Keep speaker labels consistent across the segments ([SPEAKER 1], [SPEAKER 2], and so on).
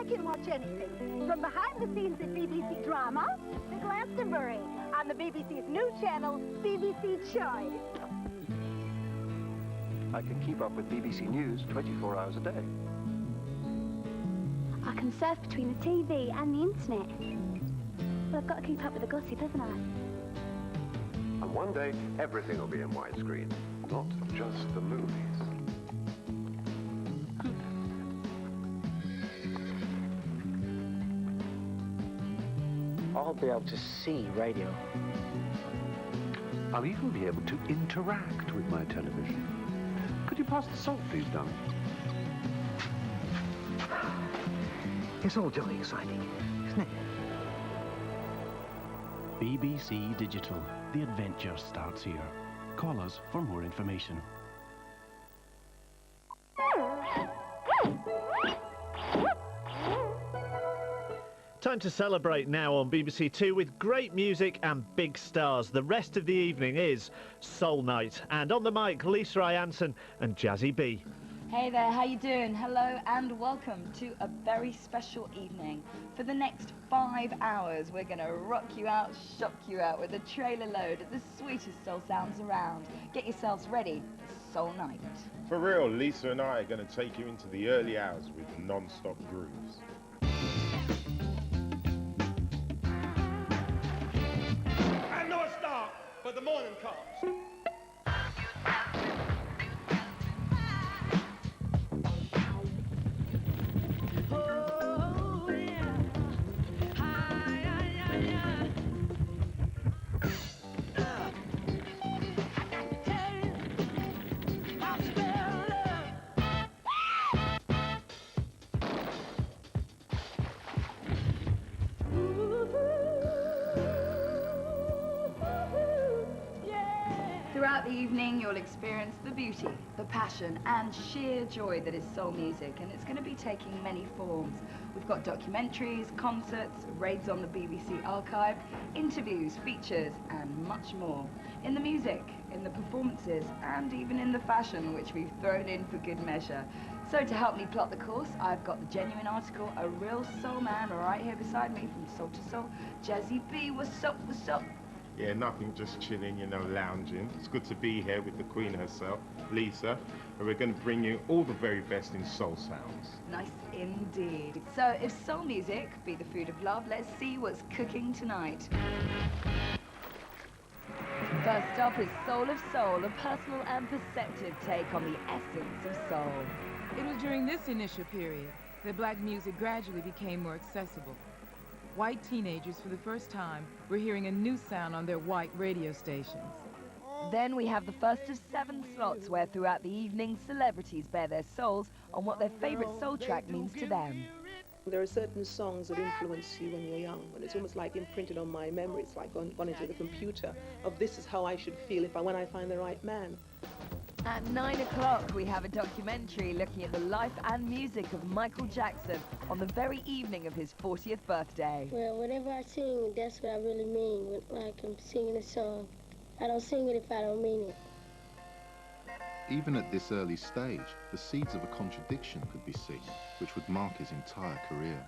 [SPEAKER 1] I can watch anything, from behind the scenes at BBC Drama to Glastonbury on the BBC's new channel, BBC Choice.
[SPEAKER 2] I can keep up with BBC News 24 hours a day.
[SPEAKER 3] I can surf between the TV and the internet. Well, I've got to keep up with the gossip, haven't I?
[SPEAKER 2] And one day, everything will be in widescreen, not just the movies.
[SPEAKER 4] I'll be able to see radio.
[SPEAKER 5] I'll even be able to interact with my television. Could you pass the salt, please, darling?
[SPEAKER 4] It's all jolly exciting, isn't it?
[SPEAKER 6] BBC Digital. The adventure starts here. Call us for more information.
[SPEAKER 7] Time to celebrate now on BBC Two with great music and big stars. The rest of the evening is Soul Night. And on the mic, Lisa Ianson and Jazzy B.
[SPEAKER 8] Hey there, how you doing? Hello and welcome to a very special evening. For the next 5 hours, we're going to rock you out, shock you out with a trailer load of the sweetest soul sounds around. Get yourselves ready for Soul Night.
[SPEAKER 9] For real, Lisa and I are going to take you into the early hours with non-stop grooves.
[SPEAKER 10] I know it's dark, but the morning comes.
[SPEAKER 8] Throughout the evening, you'll experience the beauty, the passion, and sheer joy that is soul music, and it's going to be taking many forms. We've got documentaries, concerts, raids on the BBC archive, interviews, features, and much more. In the music, in the performances, and even in the fashion, which we've thrown in for good measure. So to help me plot the course, I've got the genuine article, a real soul man, right here beside me from Soul to Soul. Jazzy B, what's up, what's up?
[SPEAKER 9] Yeah, nothing, just chilling, you know, lounging. It's good to be here with the queen herself, Lisa, and we're going to bring you all the very best in soul sounds.
[SPEAKER 8] Nice indeed. So if soul music be the food of love, let's see what's cooking tonight. First up is Soul of Soul, a personal and perceptive take on the essence of soul.
[SPEAKER 11] It was during this initial period that black music gradually became more accessible. White teenagers, for the first time, were hearing a new sound on their white radio stations.
[SPEAKER 8] Then we have the first of 7 slots where throughout the evening, celebrities bare their souls on what their favorite soul track means to them.
[SPEAKER 12] There are certain songs that influence you when you're young, and it's almost like imprinted on my memory. It's like gone into the computer of this is how I should feel when I find the right man.
[SPEAKER 8] At 9 o'clock, we have a documentary looking at the life and music of Michael Jackson on the very evening of his 40th birthday.
[SPEAKER 13] Well, whatever I sing, that's what I really mean. Like I'm singing a song. I don't sing it if I don't mean it.
[SPEAKER 14] Even at this early stage, the seeds of a contradiction could be seen, which would mark his entire career.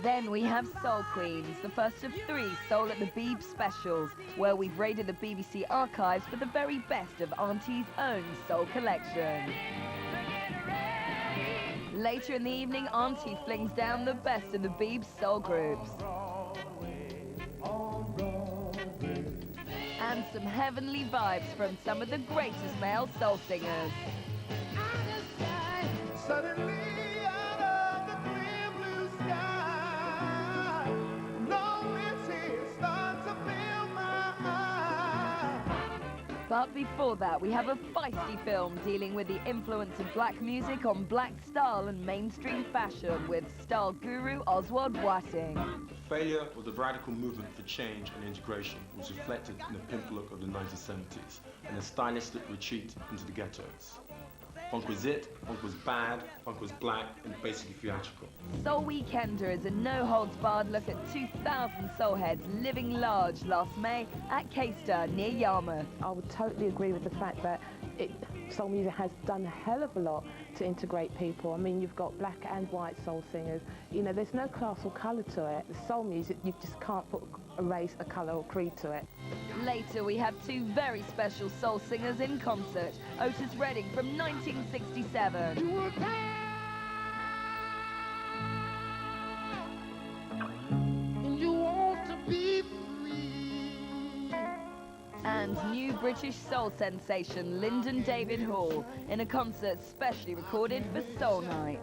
[SPEAKER 8] Then we have Soul Queens, the first of 3 Soul at the Beeb specials, where we've raided the BBC archives for the very best of Auntie's own soul collection. Later in the evening, Auntie flings down the best of the Beeb soul groups. And some heavenly vibes from some of the greatest male soul singers. But before that, we have a feisty film dealing with the influence of black music on black style and mainstream fashion with style guru Oswald Boateng.
[SPEAKER 15] The failure of the radical movement for change and integration was reflected in the pimp look of the 1970s and a stylistic retreat into the ghettos. Funk was it, funk was bad, funk was black, and basically theatrical.
[SPEAKER 8] Soul Weekender is a no-holds-barred look at 2,000 soul heads living large last May at Caister near Yarmouth.
[SPEAKER 16] I would totally agree with the fact that soul music has done a hell of a lot to integrate people. I mean, you've got black and white soul singers. You know, there's no class or colour to it. The soul music, you just can't put a race, a colour or creed to it.
[SPEAKER 8] Later, we have two very special soul singers in concert. Otis Redding from 1967. And new British soul sensation Lyndon David Hall in a concert specially recorded for Soul Night.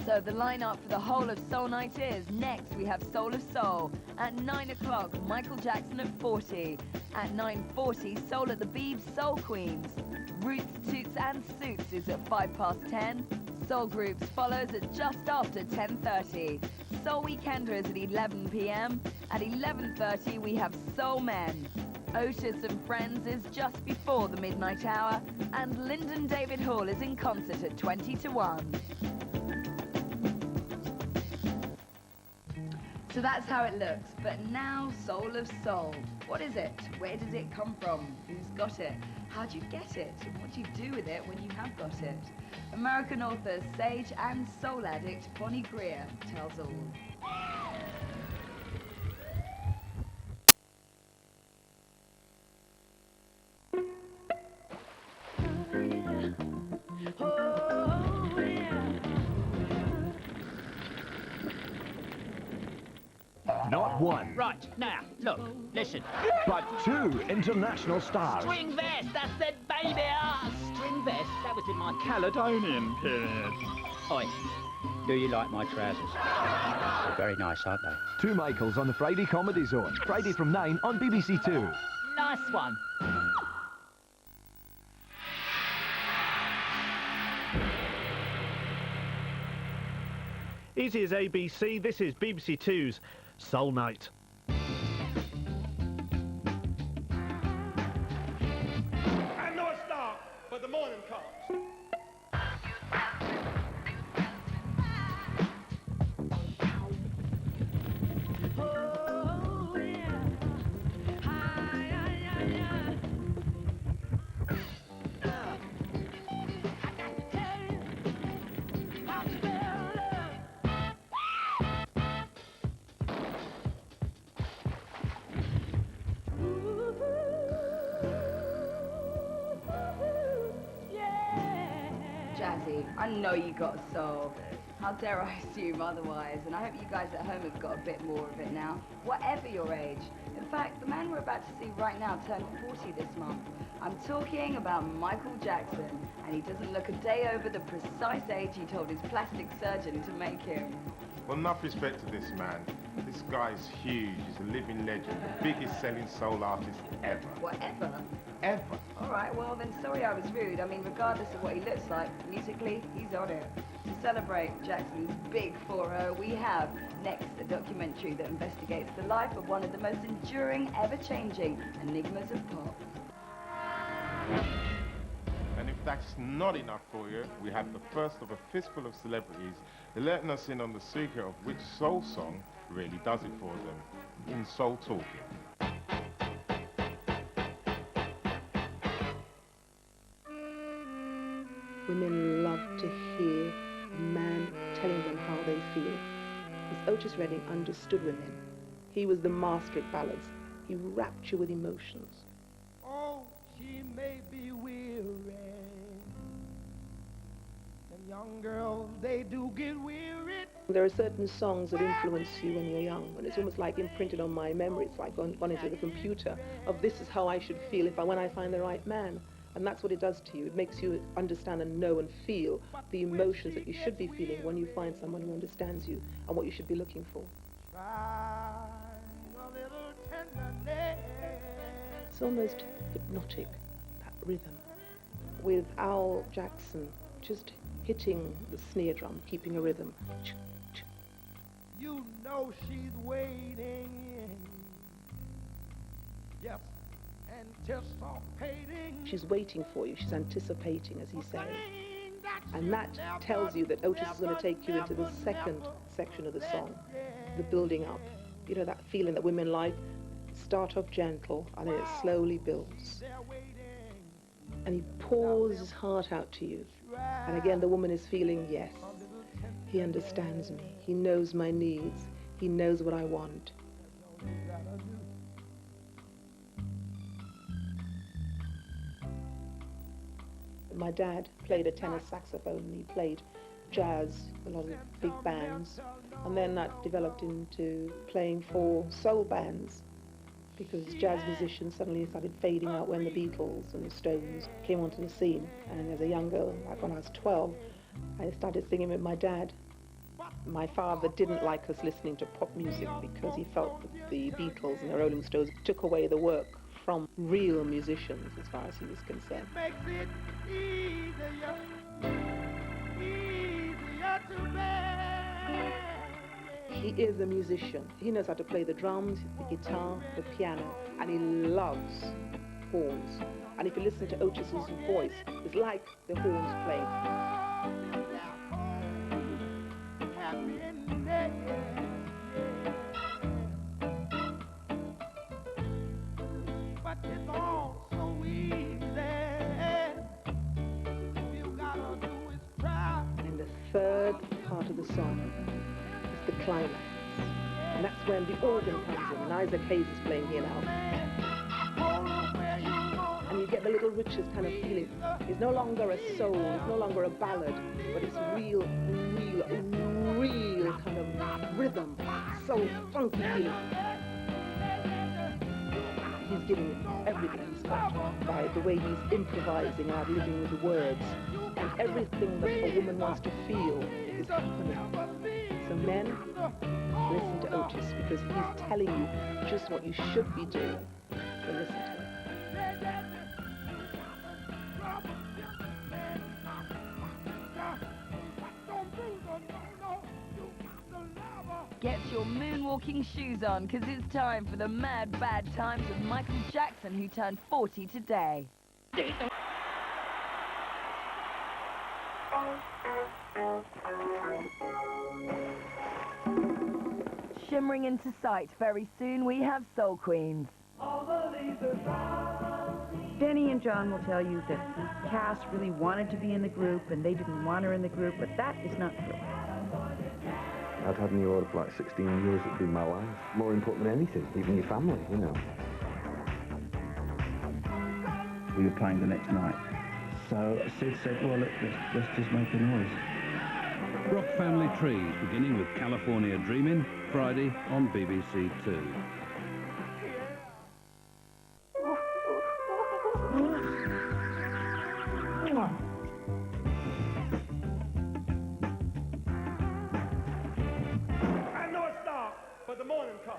[SPEAKER 8] So the lineup for the whole of Soul Night is: next we have Soul of Soul. At 9 o'clock, Michael Jackson at 40. At 9:40, Soul at the Beebs Soul Queens. Roots, Toots and Suits is at 10:05. Soul Groups follows at just after 10:30. Soul Weekender is at 11 p.m. At 11:30 we have Soul Men. Otis and Friends is just before the midnight hour, and Lyndon David Hall is in concert at 20 to 1. So that's how it looks, but now Soul of Soul. What is it? Where does it come from? Who's got it? How do you get it? What do you do with it when you have got it? American author, sage and soul addict Bonnie Greer tells all.
[SPEAKER 4] Not one,
[SPEAKER 17] Right, now, look, listen.
[SPEAKER 4] but two international stars.
[SPEAKER 17] String vest, that's the baby ass. String vest, that was in my Caledonian period. Oi, do you like my trousers? They're very nice, aren't they?
[SPEAKER 4] Two Michaels on the Friday Comedy Zone. Friday from 9 on BBC Two.
[SPEAKER 17] Nice one.
[SPEAKER 7] Easy as ABC, this is BBC Two's Soul Night.
[SPEAKER 10] I know it's dark, but the morning comes.
[SPEAKER 8] Jazzy, I know you got soul. How dare I assume otherwise? And I hope you guys at home have got a bit more of it now, whatever your age. In fact, the man we're about to see right now turned 40 this month. I'm talking about Michael Jackson, and he doesn't look a day over the precise age he told his plastic surgeon to make him.
[SPEAKER 9] Well, enough respect to this man. This guy's huge. He's a living legend, the biggest selling soul artist ever.
[SPEAKER 8] Whatever?
[SPEAKER 9] Ever.
[SPEAKER 8] All right, well then, sorry I was rude. I mean, regardless of what he looks like, musically, he's on it. To celebrate Jackson's big 4-0, we have next a documentary that investigates the life of one of the most enduring, ever-changing enigmas of pop.
[SPEAKER 9] And if that's not enough for you, we have the first of a fistful of celebrities letting us in on the secret of which soul song really does it for them in Soul Talking.
[SPEAKER 12] Women love to hear a man telling them how they feel. As Otis Redding understood women, he was the master at ballads. He wrapped you with emotions.
[SPEAKER 10] Oh, she may be weary. Them young girls, they do get weary.
[SPEAKER 12] There are certain songs that influence you when you're young, and it's almost like imprinted on my memory. It's like gone into the computer of this is how I should feel when I find the right man. And that's what it does to you. It makes you understand and know and feel the emotions that you should be feeling when you find someone who understands you and what you should be looking for. It's almost hypnotic, that rhythm, with Al Jackson just hitting the snare drum, keeping a rhythm.
[SPEAKER 10] You know she's waiting. Yes, anticipating.
[SPEAKER 12] She's waiting for you. She's anticipating, as he says. And that tells you that Otis is going to take you into the second section of the song, the building up. You know, that feeling that women like, start off gentle, and then it slowly builds. And he pours his heart out to you. And again, the woman is feeling, yes, he understands me. He knows my needs. He knows what I want. My dad played a tenor saxophone, and he played jazz, a lot of big bands. And then that developed into playing for soul bands, because jazz musicians suddenly started fading out when the Beatles and the Stones came onto the scene. And as a young girl, like when I was 12, I started singing with my dad. My father didn't like us listening to pop music because he felt that the Beatles and the Rolling Stones took away the work from real musicians, as far as he was concerned.
[SPEAKER 10] Makes it easier to bear.
[SPEAKER 12] He is a musician. He knows how to play the drums, the guitar, the piano, and he loves horns. And if you listen to Otis's voice, it's like the horns playing.
[SPEAKER 10] But it's all so easy. You gotta do is try.
[SPEAKER 12] And the third part of the song is the climax. And that's when the organ comes in, and Isaac Hayes is playing here now. And you get the Little Richards kind of feeling. It's no longer a soul, it's no longer a ballad, but it's real kind of rhythm, soul funky feeling. He's giving it everything he's got by the way he's improvising and living with the words. And everything that a woman wants to feel is happening. So men, listen to Otis, because he's telling you just what you should be doing. So listen to him.
[SPEAKER 8] Get your moonwalking shoes on, because it's time for the mad bad times of Michael Jackson, who turned 40 today. Shimmering into sight very soon, we have Soul Queens.
[SPEAKER 18] Denny and John will tell you that Cass really wanted to be in the group and they didn't want her in the group, but that is not true.
[SPEAKER 4] I'd had New Order for like 16 years. It'd been my life. More important than anything, even your family, you know. We were playing the next night. So Sid said, well, let's just make a noise.
[SPEAKER 19] Rock Family Trees, beginning with California Dreamin', Friday on BBC Two.
[SPEAKER 10] I know it's dark, but the morning comes.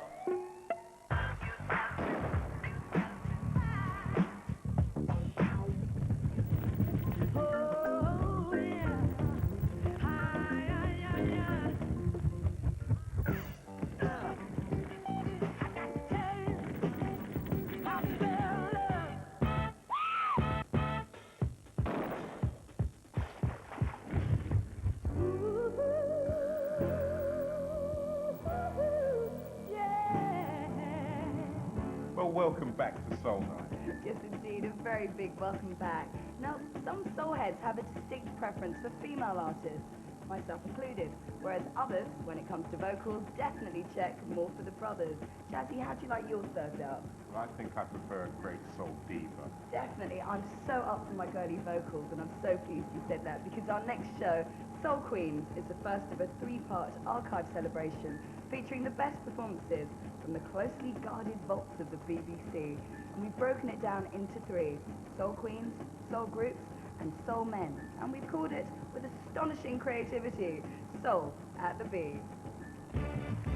[SPEAKER 9] Well, welcome back to Soul Night.
[SPEAKER 8] Yes, indeed, a very big welcome back. Now, some soulheads have a distinct preference for female artists, myself included, whereas others, when it comes to vocals, definitely check more for the brothers. Jazzy, how do you like yours served up?
[SPEAKER 9] Well, I think I prefer a great soul diva.
[SPEAKER 8] Definitely, I'm so up to my girly vocals, and I'm so pleased you said that, because our next show, Soul Queens, is the first of a three-part archive celebration featuring the best performances from the closely guarded vaults of the BBC. And we've broken it down into three: Soul Queens, Soul Groups, and Soul Men. And we've called it, with astonishing creativity, Soul at the B.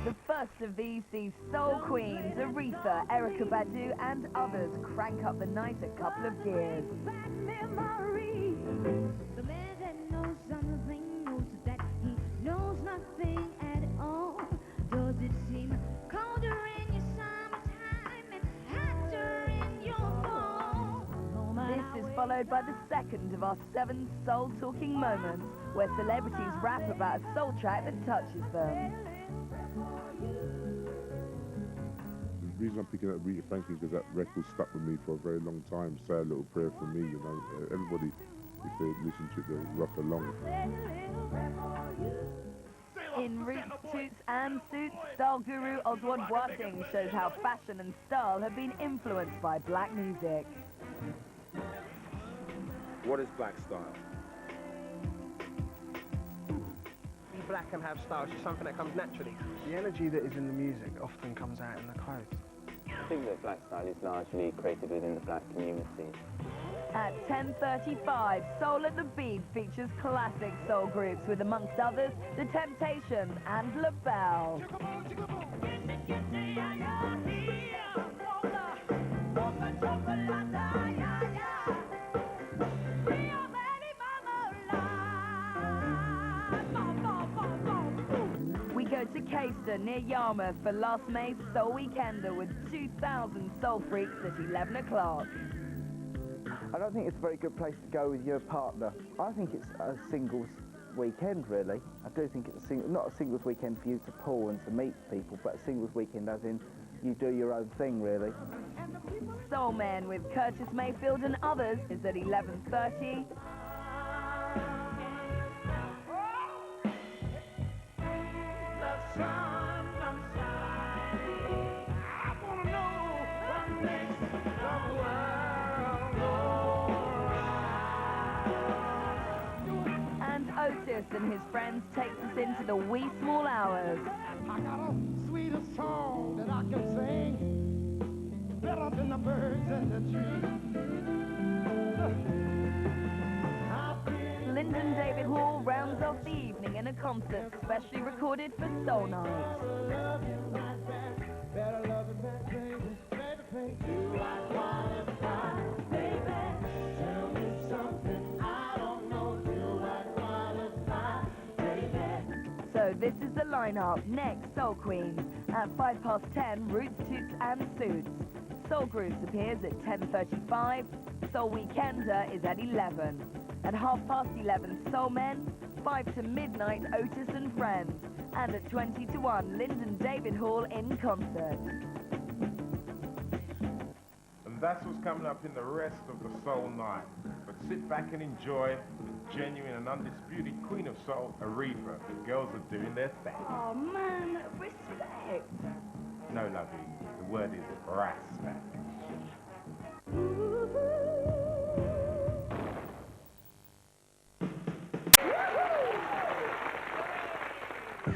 [SPEAKER 8] The first of these sees Soul Queens, Aretha, Erykah Badu, and others crank up the night a couple of gears.
[SPEAKER 20] The man that knows something knows that he knows nothing at all.
[SPEAKER 18] followed by the second of our 7 soul-talking moments, where celebrities rap about a soul track that touches them.
[SPEAKER 20] The reason I'm picking up Rita Franklin is because that record stuck with me for a very long time. Say a Little Prayer for Me, you know. Everybody, if they listen to it, they'll rock along.
[SPEAKER 18] In Roots, Toots and Suits, style guru Oswald Boateng shows how fashion and style have been influenced by black music.
[SPEAKER 21] What is black style?
[SPEAKER 22] Be black and have style. It's just something that comes naturally. The energy that is in the music often comes out in the clothes.
[SPEAKER 23] I think that black style is largely created within the black community.
[SPEAKER 18] At 10:35, Soul at the Beat features classic soul groups with, amongst others, The Temptations and LaBelle. We go to Caister near Yarmouth for last May's Soul Weekender with 2,000 soul freaks at 11 o'clock.
[SPEAKER 24] I don't think it's a very good place to go with your partner. I think it's a singles weekend, really. I do think it's not a singles weekend for you to pull and to meet people, but a singles weekend as in you do your own thing, really.
[SPEAKER 18] Soul Man with Curtis Mayfield and others is at 11:30. Otis and his friends takes us into the wee small hours.
[SPEAKER 10] I got a sweeter song that I can sing, better than the birds in the trees.
[SPEAKER 18] Lyndon David Hall rounds off the evening in a concert specially recorded for Soul Night.
[SPEAKER 10] Better love it back, baby, baby. Do I qualify, baby? Tell me something I don't know. Do I qualify, baby?
[SPEAKER 18] So this is the lineup. Next, Soul Queens. At 10:05, Roots, Toots and Suits. Soul Grooves appears at 10:35. Soul Weekender is at 11. At 11:30, Soul Men. 5 to midnight, Otis and Friends. And at 20:01, Lyndon David Hall in concert.
[SPEAKER 9] And that's what's coming up in the rest of the Soul Night. But sit back and enjoy the genuine and undisputed Queen of Soul, Aretha. The girls are doing their thing.
[SPEAKER 18] Oh man, respect.
[SPEAKER 9] No, lovey, the word is respect.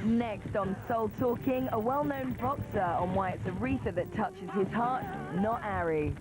[SPEAKER 18] Next on Soul Talking, a well-known boxer on why it's Aretha that touches his heart, not Ari.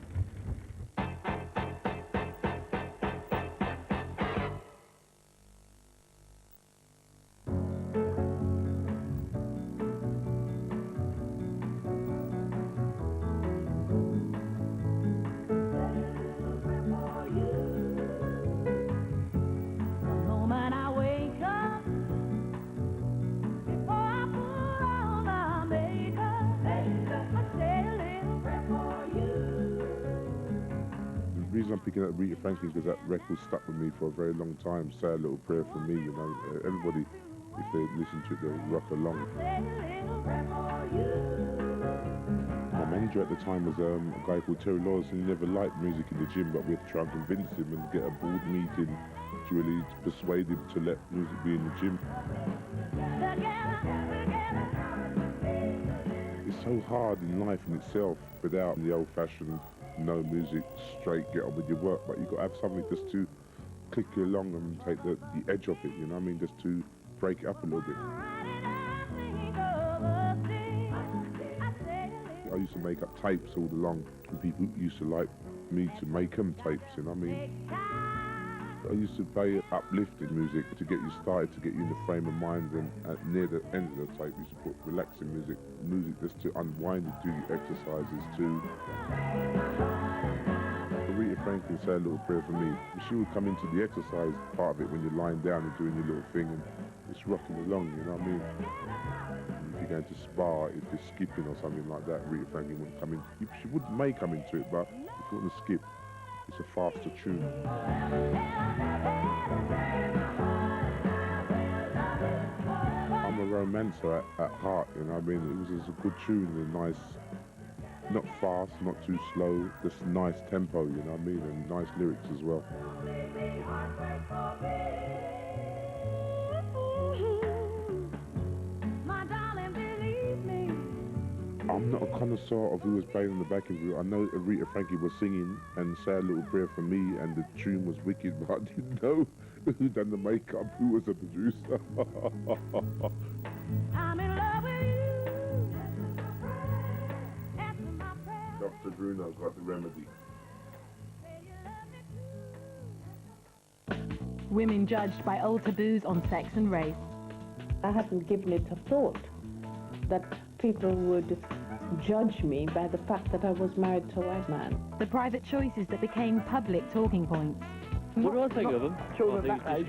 [SPEAKER 20] I'm picking up Rita Franklin because that record stuck with me for a very long time. Say a Little Prayer for Me, you know. Everybody, if they listen to it, they'll rock along. My manager at the time was a guy called Terry Lawrence, and he never liked music in the gym, but we had to try and convince him and get a board meeting to really persuade him to let music be in the gym. It's so hard in life in itself without the old-fashioned no music, straight, get on with your work, but you've got to have something just to click you along and take the edge off it, you know what I mean, just to break it up a little bit. I used to make up tapes all along, and people used to like me to make them tapes, you know what I mean. I used to play uplifting music to get you started, to get you in the frame of mind, and near the end of the tape we used to put relaxing music just to unwind and do your exercises too. Rita Franklin Say a Little Prayer for Me. She would come into the exercise part of it when you're lying down and doing your little thing, and it's rocking along, you know what I mean? And if you're going to spar, if you're skipping or something like that, Rita Franklin wouldn't come in. She may come into it, but if you want to skip, It's a faster tune. I'm a romancer at heart, you know what I mean? It was a good tune, a nice, not fast, not too slow, just nice tempo, you know what I mean? And nice lyrics as well. I'm not a connoisseur of who was playing in the backing group. I know Aretha Franklin was singing and Say a Little Prayer for Me, and the tune was wicked, but I didn't know who done the makeup, who was the producer.
[SPEAKER 10] I'm in love with you.
[SPEAKER 20] Dr. Bruno got the remedy.
[SPEAKER 1] Women judged by old taboos on sex and race.
[SPEAKER 12] I hadn't given it a thought that people would judge me by the fact that I was married to a white man.
[SPEAKER 1] The private choices that became public talking points.
[SPEAKER 2] What do I think of them?
[SPEAKER 12] Children of that age.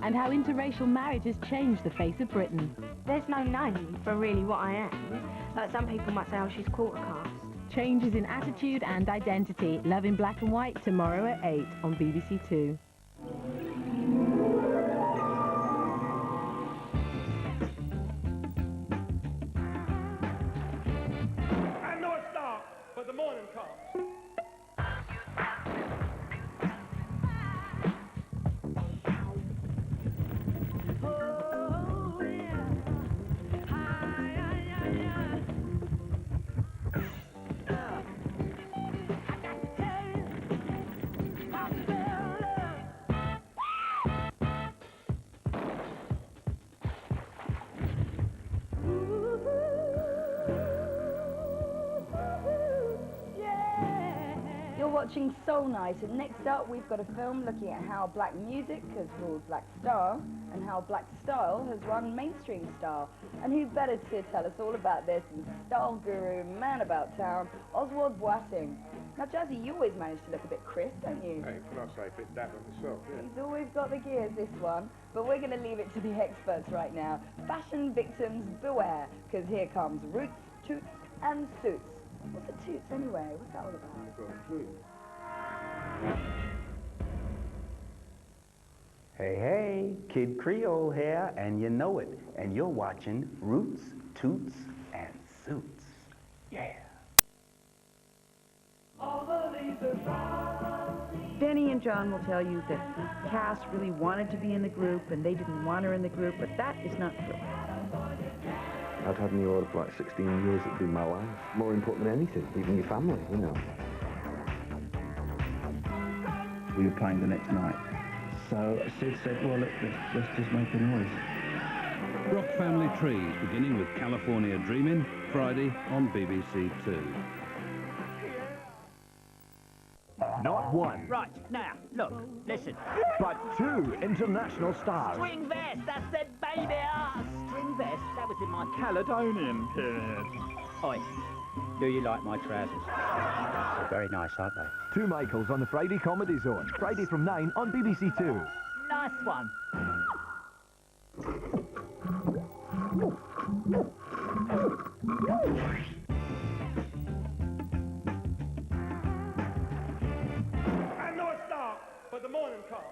[SPEAKER 1] And how interracial marriage has changed the face of Britain.
[SPEAKER 3] There's no name for really what I am. Like some people might say, oh, she's quarter caste.
[SPEAKER 1] Changes in attitude and identity. Love in Black and White tomorrow at 8 on BBC Two.
[SPEAKER 10] I know it's dark, but the morning comes.
[SPEAKER 8] Watching Soul Night, and next up we've got a film looking at how black music has ruled black style and how black style has run mainstream style. And who better to tell us all about this than style guru, man about town, Oswald Boateng. Now Jazzy, you always manage to look a bit crisp, don't you?
[SPEAKER 20] Hey, can I say a bit dapper myself, yeah?
[SPEAKER 8] He's always got the gears, this one, but we're going to leave it to the experts right now. Fashion victims beware, because here comes Roots, Toots and Suits. What's a Toots anyway? What's that all about?
[SPEAKER 5] Hey, hey, Kid Creole here, and you know it. And you're watching Roots, Toots, and Suits. Yeah.
[SPEAKER 25] Denny and John will tell you that Cass really wanted to be in the group and they didn't want her in the group, but that is not true.
[SPEAKER 4] I've had New Order for like 16 years. It's been my life. More important than anything, even your family, you know.
[SPEAKER 5] We were playing the next night. So Sid said, well, let's just make a noise.
[SPEAKER 19] Rock Family Trees, beginning with California Dreamin', Friday on BBC Two.
[SPEAKER 26] Not one,
[SPEAKER 17] Right, now, look, listen.
[SPEAKER 26] but two international stars.
[SPEAKER 17] String vest, that's the baby ass. String vest, that was in my Caledonian period. Oi, do you like my trousers? They're very nice, aren't they?
[SPEAKER 26] Two Michaels on the Friday Comedy Zone. Friday from 9 on BBC Two.
[SPEAKER 17] Nice one.
[SPEAKER 10] I know it's dark, but the morning comes.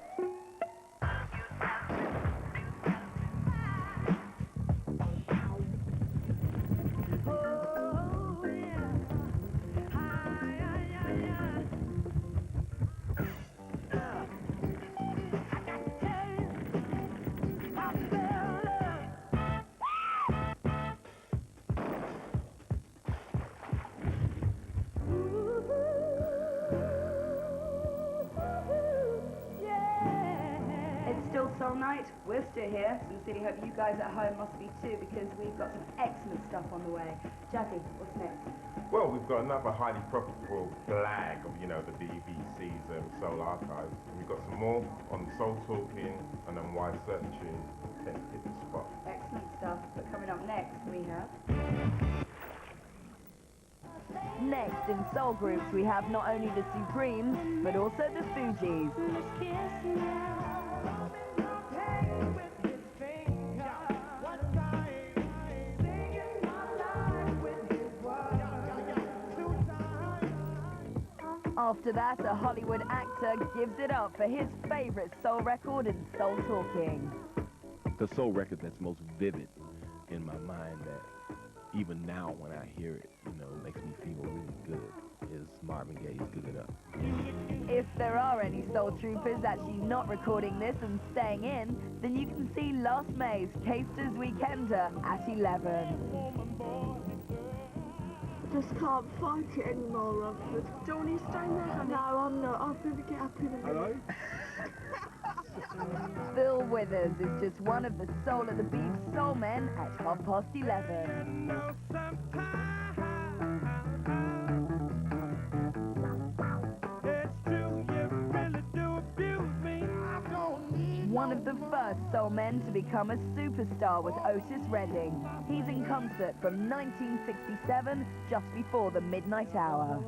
[SPEAKER 8] Soul Night. We're still here. Sincerely hope you guys at home must be too, because we've got some excellent stuff on the way. Jackie, what's next?
[SPEAKER 9] Well, we've got another highly profitable blag of, you know, the BBC's Soul Archives. And we've got some more on Soul Talking and on Why Certain Tunes tend to hit the spot.
[SPEAKER 8] Excellent stuff. But coming up next, we have...
[SPEAKER 18] Next in Soul Groups, we have not only the Supremes, but also the Fugees. After that, a Hollywood actor gives it up for his favorite soul record in Soul Talking.
[SPEAKER 2] The soul record that's most vivid in my mind, that even now when I hear it, you know, makes me feel really good, is Marvin Gaye's Give It Up.
[SPEAKER 18] If there are any soul troopers actually not recording this and staying in, then you can see last May's Taster's Weekender at 11.
[SPEAKER 6] Just can't fight it anymore, Romford. Do you want to stay there, honey? No, I'm not. I'm going to get up in a minute.
[SPEAKER 10] Hello?
[SPEAKER 18] Bill Withers is just one of the Soul of the Beef soul men at 11:30. One of the first soul men to become a superstar was Otis Redding. He's in concert from 1967, just before the midnight hour.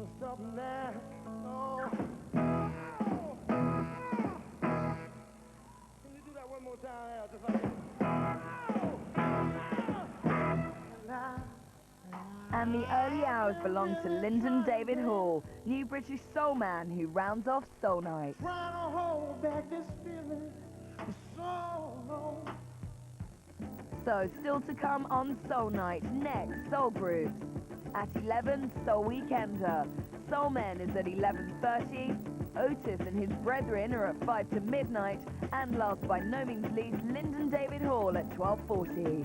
[SPEAKER 18] And the early hours belong to Lyndon David Hall, new British soul man who rounds off Soul Night.
[SPEAKER 10] Trying to hold back this feeling for so long.
[SPEAKER 18] So, still to come on Soul Night, next, Soul Groups. At 11, Soul Weekender. Soul Men is at 11:30. Otis and his brethren are at 5 to midnight. And last by no means least, Lyndon David Hall at 12:40.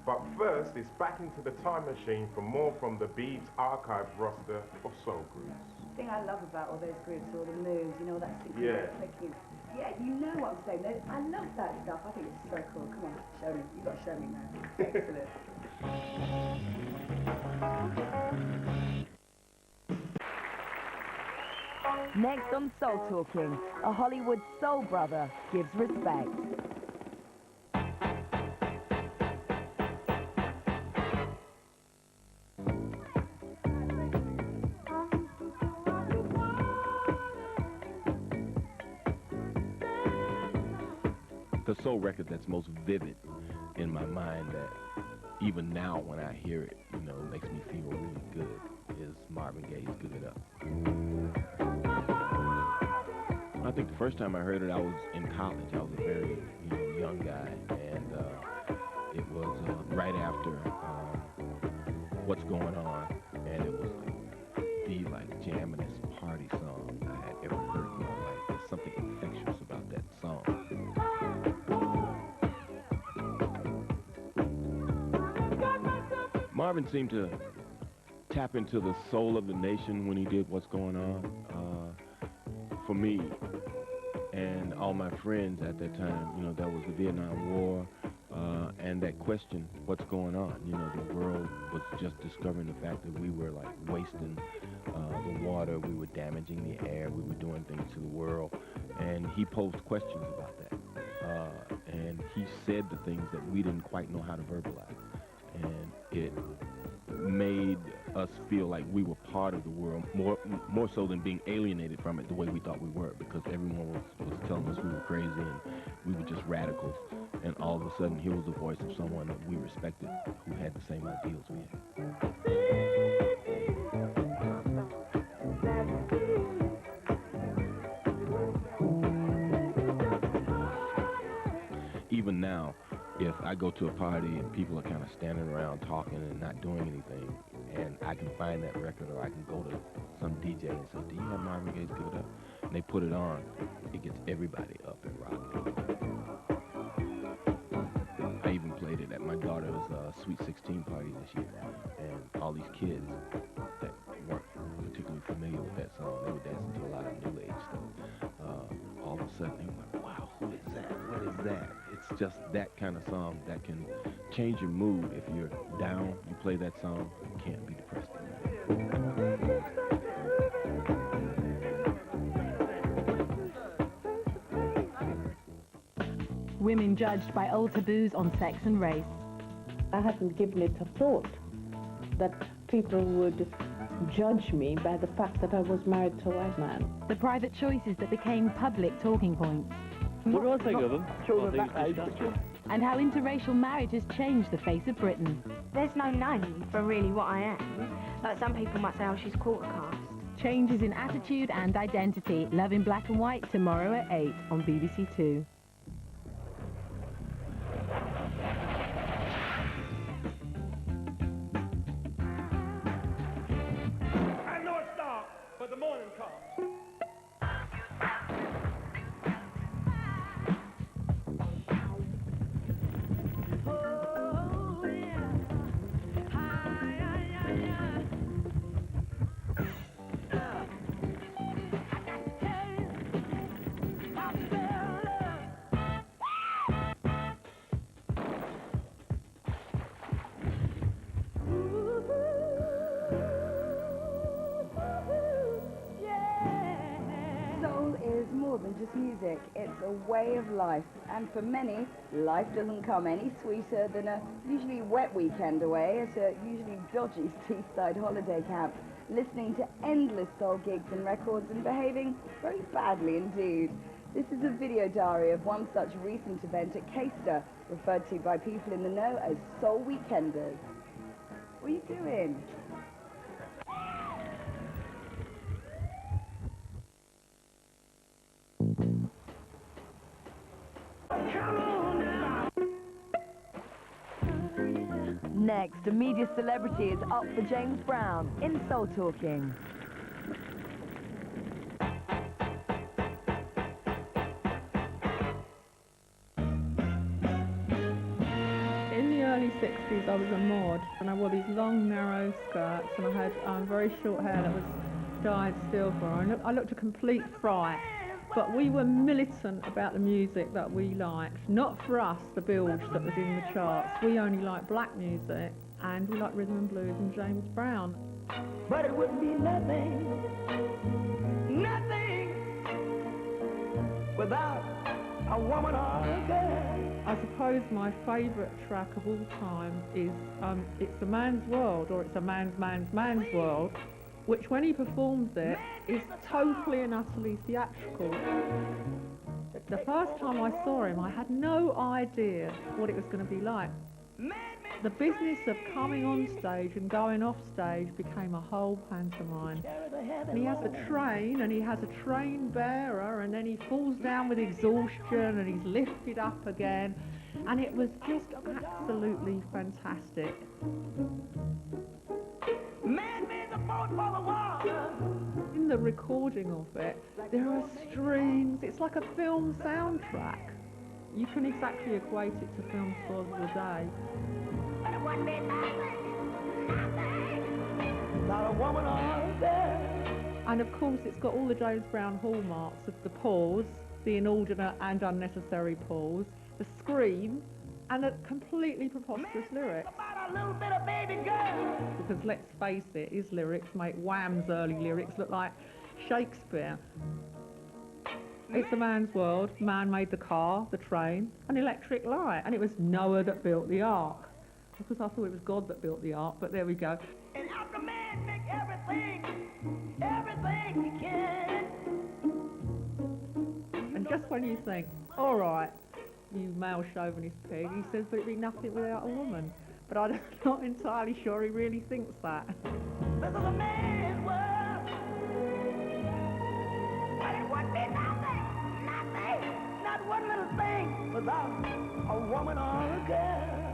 [SPEAKER 9] But first, it's back into the time machine for more from the Beebs archive roster of soul groups.
[SPEAKER 11] The thing I love about all those groups are all the moves, you know, that syncing,
[SPEAKER 9] Yeah.
[SPEAKER 11] clicking. Yeah, you know what I'm saying. I love that stuff. I think it's so cool. Come on, show me. You've got to show me now. Excellent.
[SPEAKER 18] Next on Soul Talking, a Hollywood soul brother gives respect.
[SPEAKER 2] The soul record that's most vivid in my mind, that even now when I hear it, you know, makes me feel really good, is Marvin Gaye's Give It Up. I think the first time I heard it, I was in college. I was a very, young guy, and it was right after What's Going On, and it was the jammin'est party song I had ever heard in my life. There's something infectious about that song. Marvin seemed to tap into the soul of the nation when he did What's Going On. For me and all my friends at that time, there was the Vietnam War, and that question, what's going on? The world was just discovering the fact that we were wasting the water, we were damaging the air, we were doing things to the world, and he posed questions about that. And he said the things that we didn't quite know how to verbalize. And it made us feel like we were part of the world, more so than being alienated from it the way we thought we were, because everyone was telling us we were crazy and we were just radicals. And all of a sudden, here was the voice of someone that we respected, who had the same ideals we had. Even now, if I go to a party and people are kind of standing around talking and not doing anything, and I can find that record, or I can go to some DJ and say, do you have Marvin Gaye's Give It Up? And they put it on, it gets everybody up and rocking. I even played it at my daughter's Sweet 16 party this year, and all these kids that weren't particularly familiar with that song, they were dancing to a lot of new age stuff. All of a sudden they went, wow, who is that? What is that? It's just that kind of song that can change your mood. If you're down, you play that song, you can't be depressed anymore.
[SPEAKER 1] Women judged by old taboos on sex and race.
[SPEAKER 13] I hadn't given it a thought that people would judge me by the fact that I was married to a white man.
[SPEAKER 1] The private choices that became public talking points.
[SPEAKER 7] What do I think of them?
[SPEAKER 24] Children
[SPEAKER 7] I think
[SPEAKER 24] that
[SPEAKER 7] it's
[SPEAKER 24] age.
[SPEAKER 7] disgusting.
[SPEAKER 1] And how interracial marriage has changed the face of Britain.
[SPEAKER 3] There's no name for really what I am. Like some people might say, oh, she's quarter caste.
[SPEAKER 1] Changes in attitude and identity. Love in Black and White tomorrow at 8 on BBC Two.
[SPEAKER 10] I know it's dark, but the morning comes.
[SPEAKER 11] Soul is more than just music, it's a way of life. And for many, life doesn't come any sweeter than a usually wet weekend away at a usually dodgy seaside holiday camp, listening to endless soul gigs and records and behaving very badly indeed. This is a video diary of one such recent event at Caister, referred to by people in the know as Soul Weekenders. What are you doing?
[SPEAKER 18] Next, a media celebrity is up for James Brown in Soul Talking.
[SPEAKER 14] In the early 60s I was a mod and I wore these long narrow skirts and I had very short hair that was dyed silver. I looked a complete fright, but we were militant about the music that we liked. Not for us, the bilge that was in the charts. We only liked black music and we liked rhythm and blues and James Brown.
[SPEAKER 10] But it would be nothing, nothing without a woman or a girl.
[SPEAKER 14] I suppose my favourite track of all time is It's a Man's World, or It's a Man's World, which when he performs it is totally and utterly theatrical. The first time I saw him I had no idea what it was going to be like. The business of coming on stage and going off stage became a whole pantomime. And he has a train, and he has a train bearer, and then he falls down with exhaustion, and he's lifted up again, and it was just absolutely fantastic. In the recording of it, there are strings, it's like a film soundtrack. You can exactly equate it to film scores of the day.
[SPEAKER 10] Not a woman or a girl.
[SPEAKER 14] And of course it's got all the James Brown hallmarks of the pause, the inordinate and unnecessary pause, the scream, and a completely preposterous lyrics.
[SPEAKER 10] A little bit of baby girl.
[SPEAKER 14] Because let's face it, his lyrics make Wham's early lyrics look like Shakespeare. It's a man's world. Man made the car, the train, an electric light, and it was Noah that built the ark. Of course, I thought it was God that built the ark, but there we go.
[SPEAKER 10] And after man make everything he can.
[SPEAKER 14] And just when you think, all right, you male chauvinist pig, he says, but it'd be nothing without a woman. But I'm not entirely sure he really thinks that.
[SPEAKER 10] This is a man's world. But it would be nothing, not one little thing without a woman or a girl.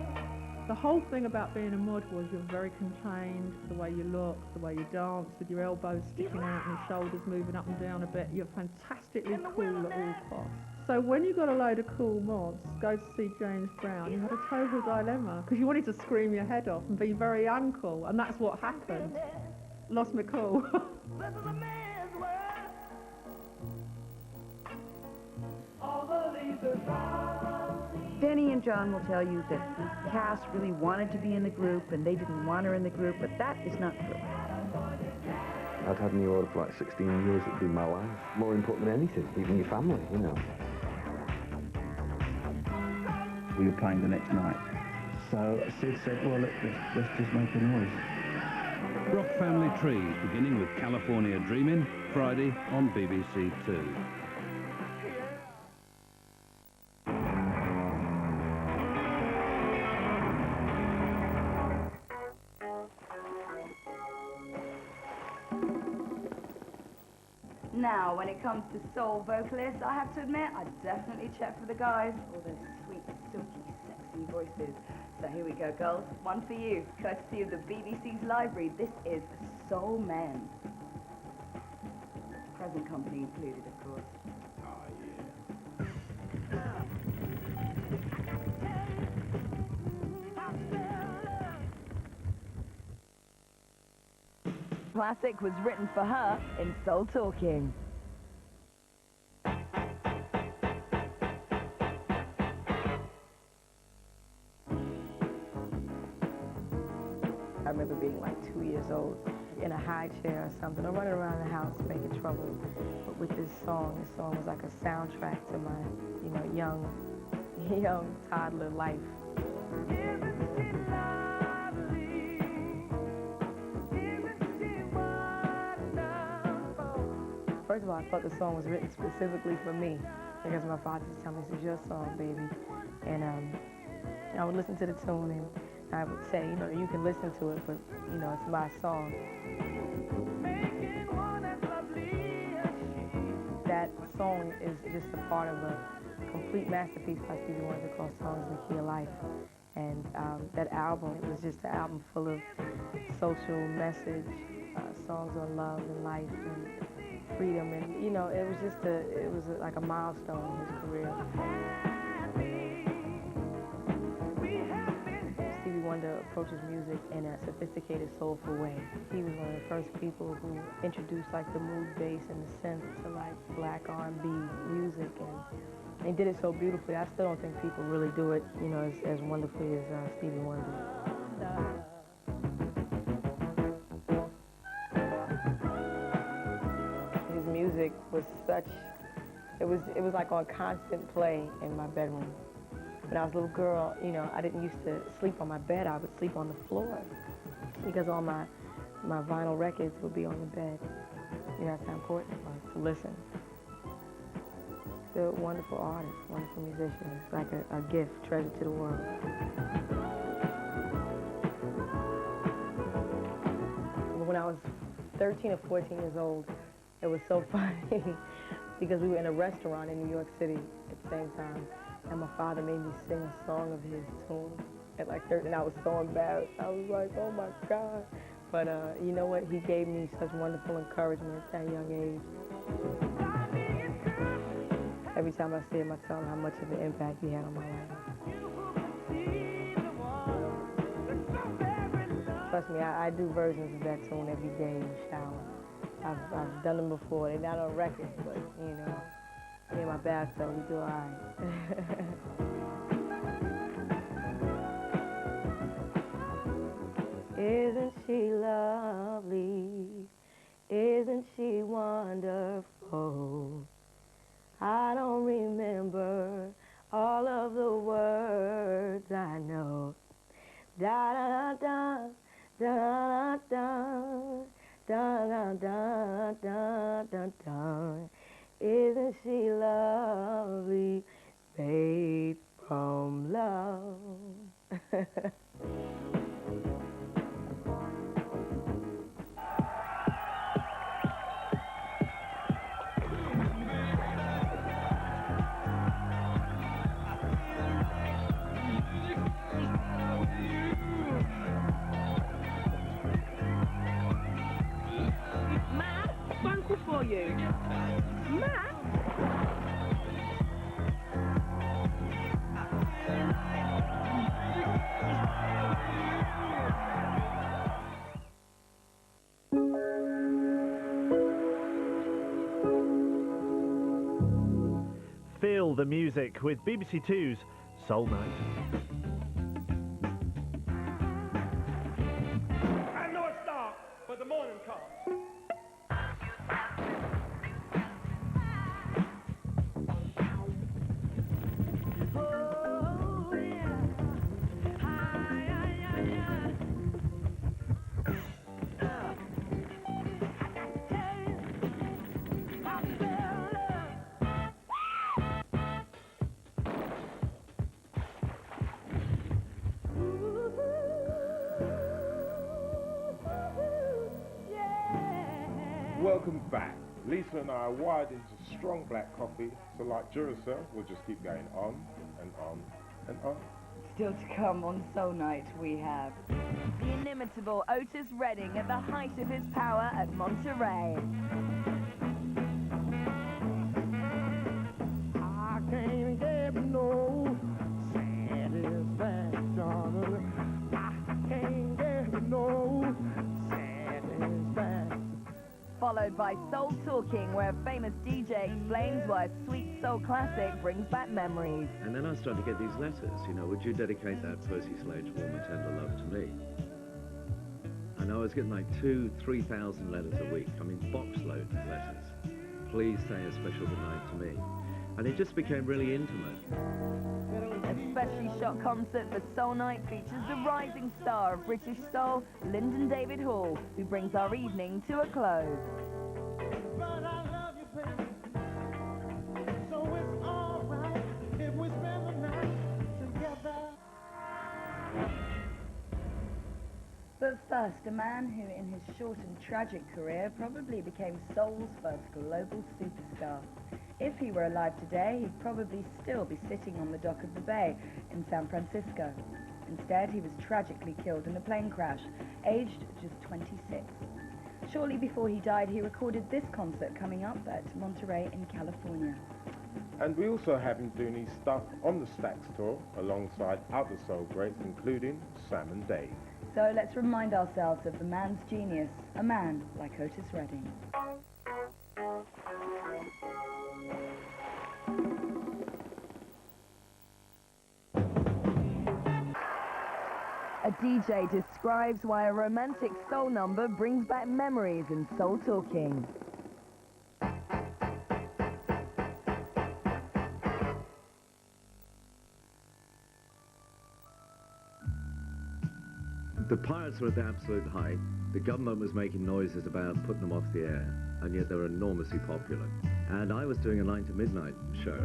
[SPEAKER 14] The whole thing about being a mod was you're very contained, the way you look, the way you dance, with your elbows sticking out and your shoulders moving up and down a bit. You're fantastically cool at all costs. So when you got a load of cool mods, go to see James Brown, you had a total dilemma, because you wanted to scream your head off and be very uncool, and that's what happened. Lost my cool.
[SPEAKER 10] This is a man's world. All the leaves are brown.
[SPEAKER 25] Denny and John will tell you that Cass really wanted to be in the group and they didn't want her in the group, but that is not true.
[SPEAKER 4] I'd had New Order for like 16 years, it'd been my life. More important than anything, even your family, you know.
[SPEAKER 5] We were playing the next night. So Sid said, well, let's just make a noise.
[SPEAKER 19] Rock Family Tree, beginning with California Dreamin', Friday on BBC Two.
[SPEAKER 18] Now, when it comes to soul vocalists, I have to admit, I definitely check for the guys, all those sweet, silky, sexy voices. So here we go, girls. One for you, courtesy of the BBC's library. This is Soul Men. Present company included, of course. Classic was written for her in Soul Talking.
[SPEAKER 7] I remember being like 2 years old in a high chair or something, or running around the house making trouble. But with this song was like a soundtrack to my, young toddler life. First of all, I thought the song was written specifically for me, because my father used to tell me, "This is your song, baby." And I would listen to the tune, and I would say, you can listen to it, but, it's my song. That song is just a part of a complete masterpiece by Stevie Wonder called Songs in the Key of Life. And that album, it was just an album full of social message, songs on love and life and freedom. And, it was like a milestone in his career. Stevie Wonder approaches music in a sophisticated, soulful way. He was one of the first people who introduced like the mood bass and the synth to like black R&B music, and he did it so beautifully. I still don't think people really do it, as wonderfully as Stevie Wonder. His music was it was like on constant play in my bedroom. When I was a little girl, I didn't used to sleep on my bed. I would sleep on the floor because all my vinyl records would be on the bed. That's how important it was to listen. They're wonderful artists, wonderful musicians. It's like a gift, treasure to the world. When I was 13 or 14 years old, it was so funny because we were in a restaurant in New York City at the same time. And my father made me sing a song of his tune at like 13. I was so embarrassed. I was like, oh my God. But you know what? He gave me such wonderful encouragement at that young age. Every time I see him, I tell him how much of an impact he had on my life. Trust me, I do versions of that tune every day in the shower. I've done them before. They're not on record, but me and my bathtub, we do all right. Isn't she lovely? Isn't she wonderful? I don't remember all of the words I know. Da da da da da da da da da da da. Isn't she lovely, made from love?
[SPEAKER 12] Matt, one call for you. Matt?
[SPEAKER 15] Feel the music with BBC Two's Soul Night.
[SPEAKER 10] I know it's dark, but the morning comes.
[SPEAKER 9] Welcome back. Lisa and I are wired into strong black coffee, so like Duracell, we'll just keep going on and on and on.
[SPEAKER 11] Still to come on Soul Night, we have the inimitable Otis Redding at the height of his power at Monterey.
[SPEAKER 10] I can't get no satisfaction. I can't get no satisfaction.
[SPEAKER 11] Followed by Soul Talking, where a famous DJ explains why a sweet soul classic brings back memories.
[SPEAKER 16] And then I started to get these letters, you know, would you dedicate that Percy Sledge Warm and Tender Love to me? And I was getting like 2,000-3,000 letters a week, I mean boxloads of letters. Please say a special goodnight to me. And it just became really intimate.
[SPEAKER 11] A specially shot concert for Soul Night features the rising star of British soul, Lyndon David Hall, who brings our evening to a close.
[SPEAKER 10] But I love you, baby. So it's all right if we spend the night together.
[SPEAKER 11] But first, a man who in his short and tragic career probably became soul's first global superstar. If he were alive today, he'd probably still be sitting on the dock of the bay in San Francisco. Instead, he was tragically killed in a plane crash, aged just 26. Shortly before he died, he recorded this concert coming up at Monterey in California.
[SPEAKER 9] And we also have him doing his stuff on the Stax tour alongside other soul greats, including Sam and Dave.
[SPEAKER 11] So let's remind ourselves of the man's genius, a man like Otis Redding. A DJ describes why a romantic soul number brings back memories in Soul Talking.
[SPEAKER 16] The pirates were at the absolute height. The government was making noises about putting them off the air, and yet they were enormously popular. And I was doing a 9 to midnight show.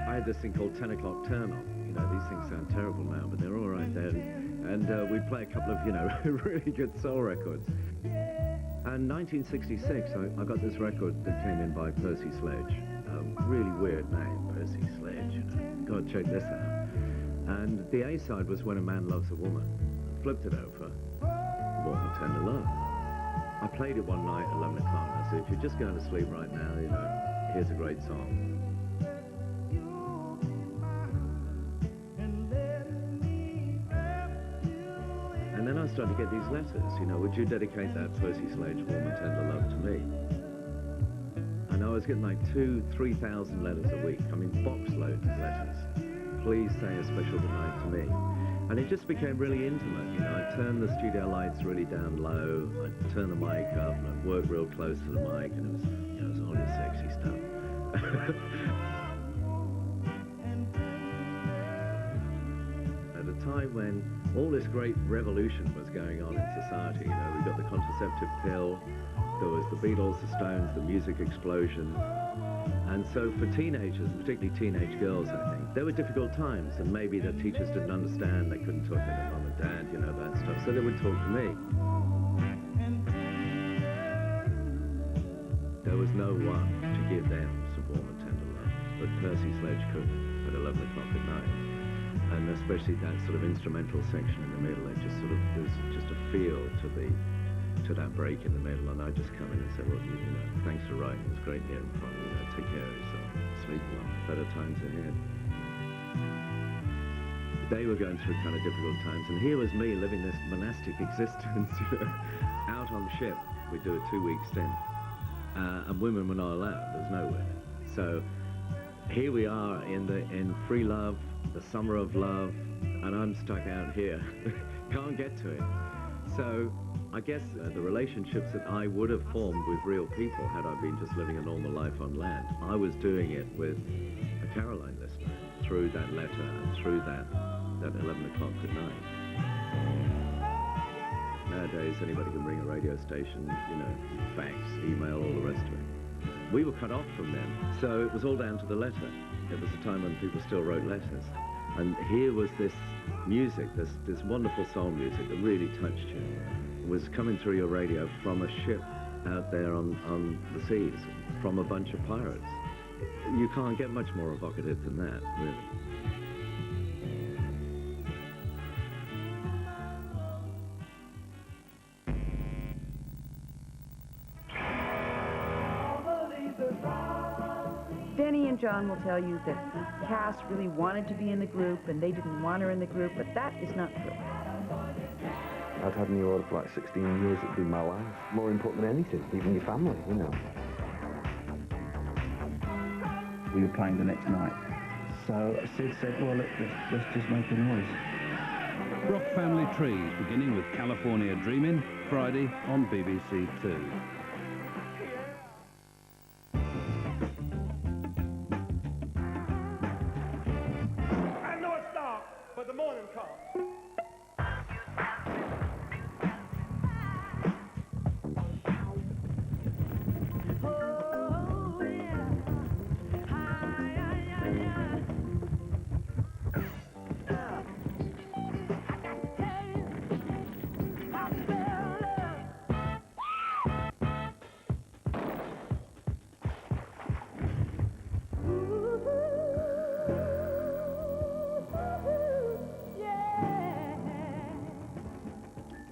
[SPEAKER 16] I had this thing called 10 o'clock turn off. You know, these things sound terrible now, but they're all right then. And we'd play a couple of, you know, really good soul records. And 1966, I got this record that came in by Percy Sledge. A really weird name, Percy Sledge. You know. God, check this out. And the A-side was When a Man Loves a Woman. Flipped it over, Warm and Tender Love. I played it one night at 11 o'clock. I said, if you're just going to sleep right now, you know, here's a great song. And then I started to get these letters, you know, would you dedicate that Percy Sledge Warm and Tender Love to me? And I was getting like 2,000-3,000 letters a week, I mean boxloads of letters. Please say a special goodnight to me. And it just became really intimate, you know, I'd turn the studio lights really down low, I'd turn the mic up, and I'd work real close to the mic, and it was, you know, it was all this sexy stuff. At a time when all this great revolution was going on in society, you know, we got the contraceptive pill, there was the Beatles, the Stones, the music explosion. And so for teenagers, particularly teenage girls, I think, there were difficult times, and maybe the teachers didn't understand, they couldn't talk to their mum and dad, you know, that stuff, so they would talk to me. There was no one to give them some warm and tender love, but Percy Sledge could at 11 o'clock at night. And especially that sort of instrumental section in the middle, it just sort of, there's just a feel to that break in the middle, and I just come in and say, well, you know, thanks for writing, it was great hearing from you, you know, take care of yourself, sleep well, better times ahead. They were going through kind of difficult times, and here was me living this monastic existence, you know, out on the ship. We'd do a 2-week stint, and women were not allowed, there was no women. So here we are in free love, the summer of love, and I'm stuck out here, can't get to it. So I guess the relationships that I would have formed with real people had I been just living a normal life on land, I was doing it with a Caroline listener through that letter and through that 11 o'clock at night. Nowadays, anybody can ring a radio station, you know, fax, email, all the rest of it. We were cut off from them, so it was all down to the letter. It was a time when people still wrote letters. And here was this music, this wonderful soul music that really touched you. It was coming through your radio from a ship out there on the seas from a bunch of pirates. You can't get much more evocative than that, really.
[SPEAKER 25] Denny and John will tell you that Cass really wanted to be in the group and they didn't want her in the group, but that is not true.
[SPEAKER 4] I'd had New Order for like 16 years, it'd be my life. More important than anything, even your family, you know.
[SPEAKER 5] We were playing the next night. So Sid said, well, let's just make a noise.
[SPEAKER 19] Rock Family Trees, beginning with California Dreamin', Friday on BBC Two.
[SPEAKER 10] I know it's dark, but the morning comes.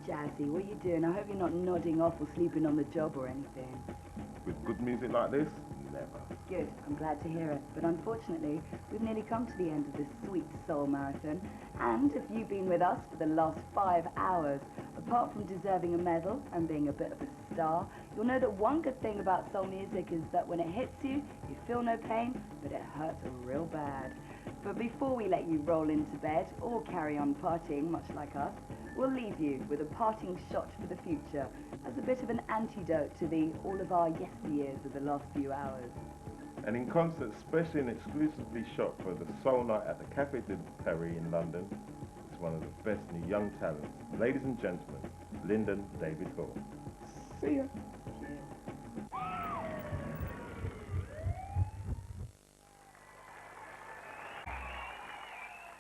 [SPEAKER 11] Jazzy, what are you doing? I hope you're not nodding off or sleeping on the job or anything.
[SPEAKER 9] With good music like this, never.
[SPEAKER 11] Good, I'm glad to hear it. But unfortunately, we've nearly come to the end of this sweet soul marathon. And if you've been with us for the last 5 hours, apart from deserving a medal and being a bit of a star, you'll know that one good thing about soul music is that when it hits you, you feel no pain, but it hurts real bad. But before we let you roll into bed or carry on partying, much like us, we'll leave you with a parting shot for the future as a bit of an antidote to the all of our yesteryears of the last few hours.
[SPEAKER 9] And in concert, specially and exclusively shot for the Soul Night at the Café de Paris in London, it's one of the best new young talents. Ladies and gentlemen, Lyndon David Hall. See ya.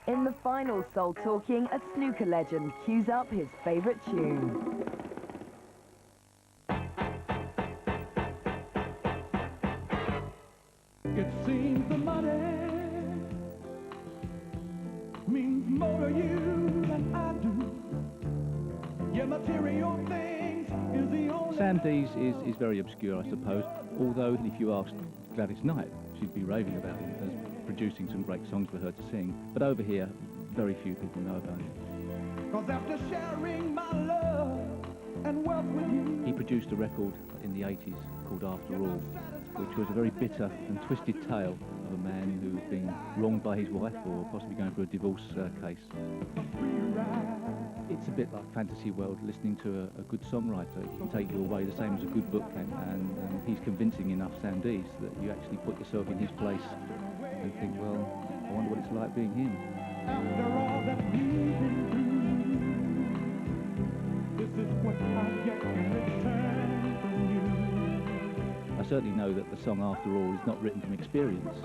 [SPEAKER 18] In the final Soul Talking, a snooker legend cues up his favourite tune.
[SPEAKER 10] It seems the money means more to you than I do. Your material things is the only...
[SPEAKER 17] Sam Dees is very obscure, I suppose, although if you asked Gladys Knight, she'd be raving about him as producing some great songs for her to sing. But over here, very few people know about him.
[SPEAKER 10] 'Cause after sharing my love and wealth with you...
[SPEAKER 17] He produced a record in the 80s called After All, which was a very bitter and twisted tale of a man who's been wronged by his wife or possibly going through a divorce case. It's a bit like fantasy world, listening to a good songwriter. It can take you away the same as a good book can, and he's convincing enough, Sam Dees, that you actually put yourself in his place and think, well, I wonder what it's like being him.
[SPEAKER 10] After all that we've been through, this is what I get in return from you.
[SPEAKER 17] I certainly know that the song After All is not written from experience.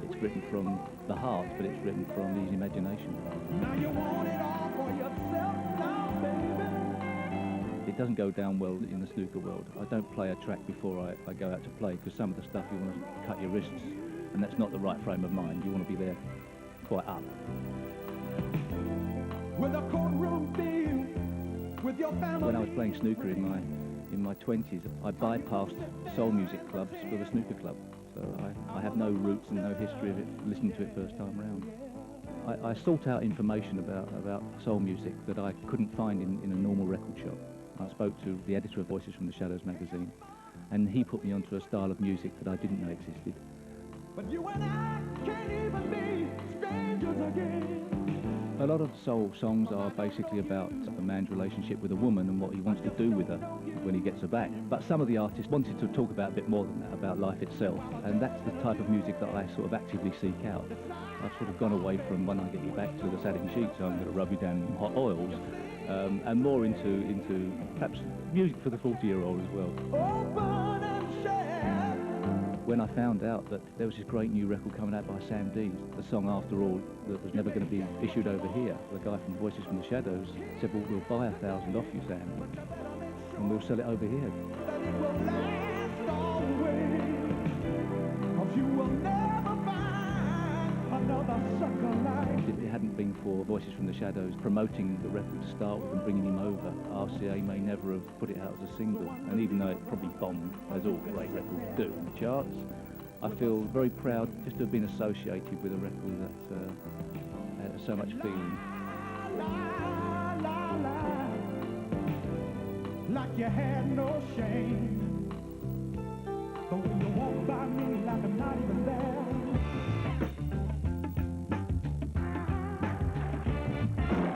[SPEAKER 17] It's written from the heart, but it's written from his imagination.
[SPEAKER 10] Now you want it all for yourself now, baby.
[SPEAKER 17] It doesn't go down well in the snooker world. I don't play a track before I go out to play, because some of the stuff you want to cut your wrists, and that's not the right frame of mind. You want to be there quite up.
[SPEAKER 10] With a courtroom feel, with your family.
[SPEAKER 17] When I was playing snooker in my 20s, I bypassed soul music clubs for the snooker club. So I have no roots and no history of it, listening to it first time round. I sought out information about soul music that I couldn't find in a normal record shop. I spoke to the editor of Voices from the Shadows magazine, and he put me onto a style of music that I didn't know existed.
[SPEAKER 10] But you and I can't even be strangers again.
[SPEAKER 17] A lot of soul songs are basically about a man's relationship with a woman and what he wants to do with her when he gets her back. But some of the artists wanted to talk about a bit more than that, about life itself. And that's the type of music that I sort of actively seek out. I've sort of gone away from when I get you back to the satin sheets, so I'm going to rub you down in hot oils, and more into perhaps music for the 40-year-old as well.
[SPEAKER 10] Open and share.
[SPEAKER 17] When I found out that there was this great new record coming out by Sam Dees, the song After All, that was never going to be issued over here, the guy from Voices from the Shadows said, well, we'll buy 1,000 off you, Sam. and we'll sell it over here. If it hadn't been for Voices from the Shadows promoting the record to start with and bringing him over, RCA may never have put it out as a single. And even though it probably bombed, as all great records do in the charts, I feel very proud just to have been associated with a record that has so much feeling.
[SPEAKER 10] Like you had no shame, the way you walk by me like I'm not even there.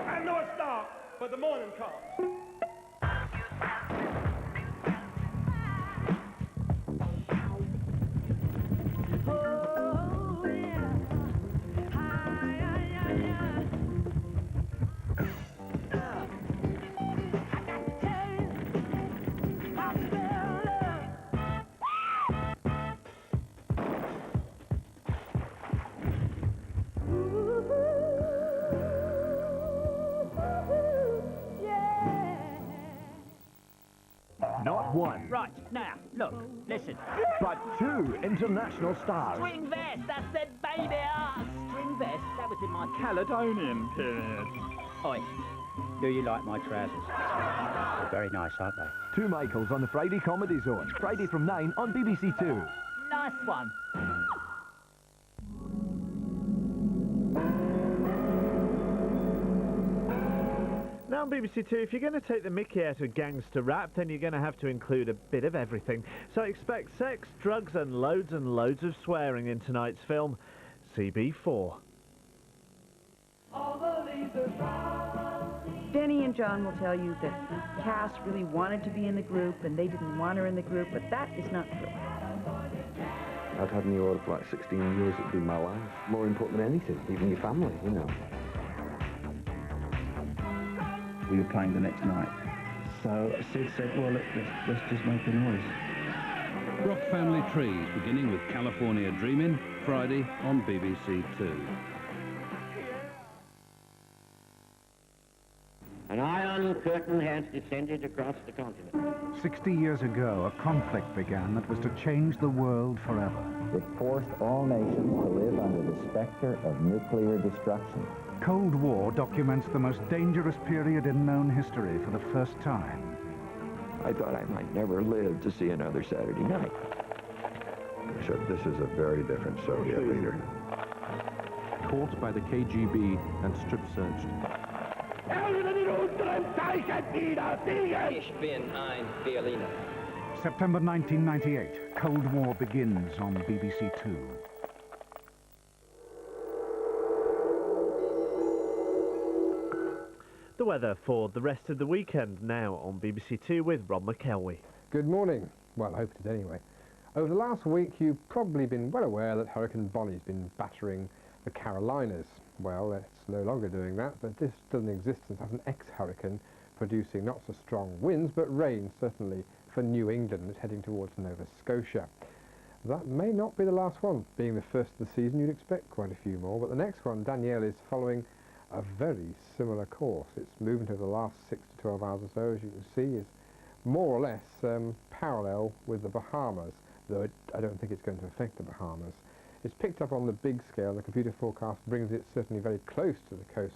[SPEAKER 10] I know it's dark, but the morning comes.
[SPEAKER 8] Not one,
[SPEAKER 20] Right, now, look, listen.
[SPEAKER 8] but two international stars.
[SPEAKER 20] String vest, that's the baby ass. String vest, that was in my
[SPEAKER 8] Caledonian period.
[SPEAKER 20] Oi, do you like my trousers? They're very nice, aren't they?
[SPEAKER 8] Two Michaels on the Friday Comedy Zone. Friday from 9 on BBC Two.
[SPEAKER 20] Nice one.
[SPEAKER 15] Now on BBC Two, if you're going to take the mickey out of gangster rap, then you're going to have to include a bit of everything. So expect sex, drugs and loads of swearing in tonight's film, CB4.
[SPEAKER 25] Denny and John will tell you that Cass really wanted to be in the group and they didn't want her in the group, but that is not true.
[SPEAKER 4] I'd had New Order for like 16 years. It'd been my life. More important than anything, even your family, you know.
[SPEAKER 5] We were playing the next night. So Sid said, well, let's just make a noise.
[SPEAKER 19] Rock Family Trees, beginning with California Dreamin', Friday on BBC Two.
[SPEAKER 21] An iron curtain has descended across the continent.
[SPEAKER 22] 60 years ago, a conflict began that was to change the world forever.
[SPEAKER 23] It forced all nations to live under the specter of nuclear destruction.
[SPEAKER 22] Cold War documents the most dangerous period in known history for the first time.
[SPEAKER 26] I thought I might never live to see another Saturday night.
[SPEAKER 27] Except this is a very different Soviet leader.
[SPEAKER 28] Caught by the KGB and strip-searched.
[SPEAKER 29] Ich bin ein Berliner.
[SPEAKER 22] September 1998, Cold War begins on BBC Two.
[SPEAKER 15] The weather for the rest of the weekend now on BBC Two with Rob McElwee.
[SPEAKER 30] Good morning. Well, I hope it is anyway. Over the last week, you've probably been well aware that Hurricane Bonnie's been battering the Carolinas. Well, it's no longer doing that, but this doesn't exist as an ex-hurricane producing not so strong winds, but rain, certainly, for New England. It's heading towards Nova Scotia. That may not be the last one. Being the first of the season, you'd expect quite a few more, but the next one, Danielle, is following a very similar course. Its movement over the last 6 to 12 hours or so, as you can see, is more or less parallel with the Bahamas, though I don't think it's going to affect the Bahamas. It's picked up on the big scale. The computer forecast brings it certainly very close to the coast,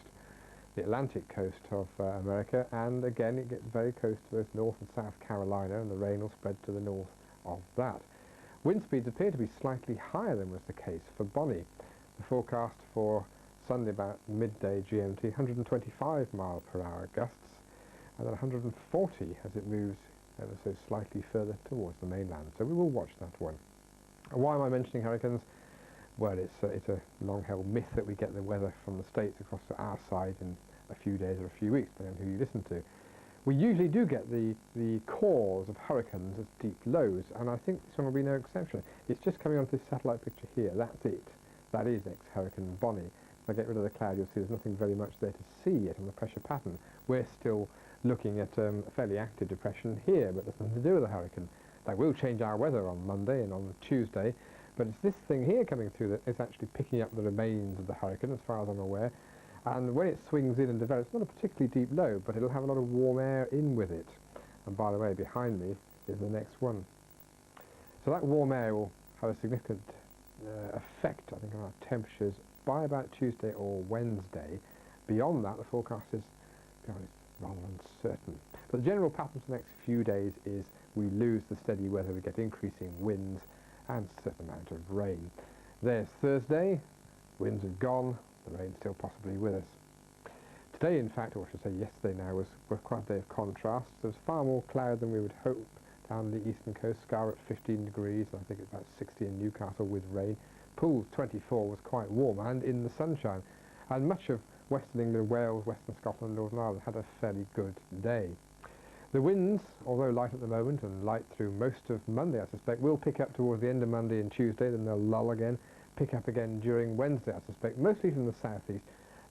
[SPEAKER 30] the Atlantic coast of America, and again it gets very close to both North and South Carolina, and the rain will spread to the north of that. Wind speeds appear to be slightly higher than was the case for Bonnie. The forecast for Sunday about midday GMT, 125 mile per hour gusts, and then 140 as it moves ever so slightly further towards the mainland. So we will watch that one. Why am I mentioning hurricanes? Well, it's a long-held myth that we get the weather from the States across to our side in a few days or a few weeks, depending on who you listen to. We usually do get the cause of hurricanes as deep lows, and I think this one will be no exception. It's just coming onto this satellite picture here. That's it. That is ex-Hurricane Bonnie. If I get rid of the cloud, you'll see there's nothing very much there to see yet on the pressure pattern. We're still looking at a fairly active depression here, but there's nothing to do with the hurricane. That will change our weather on Monday and on Tuesday, but it's this thing here coming through that is actually picking up the remains of the hurricane, as far as I'm aware. And when it swings in and develops, not a particularly deep low, but it'll have a lot of warm air in with it. And by the way, behind me is the next one. So that warm air will have a significant effect, I think, on our temperatures by about Tuesday or Wednesday. Beyond that, the forecast is, to be honest, rather uncertain. But the general pattern for the next few days is we lose the steady weather, we get increasing winds and a certain amount of rain. There's Thursday, winds have gone, the rain's still possibly with us. Today, in fact, or I should say yesterday now, was quite a day of contrast. There's far more cloud than we would hope down the eastern coast. Skara at 15 degrees, I think it's about 60 in Newcastle with rain. Poole 24 was quite warm and in the sunshine. And much of Western England, Wales, Western Scotland, Northern Ireland had a fairly good day. The winds, although light at the moment and light through most of Monday, I suspect, will pick up towards the end of Monday and Tuesday, then they'll lull again, pick up again during Wednesday, I suspect, mostly from the southeast.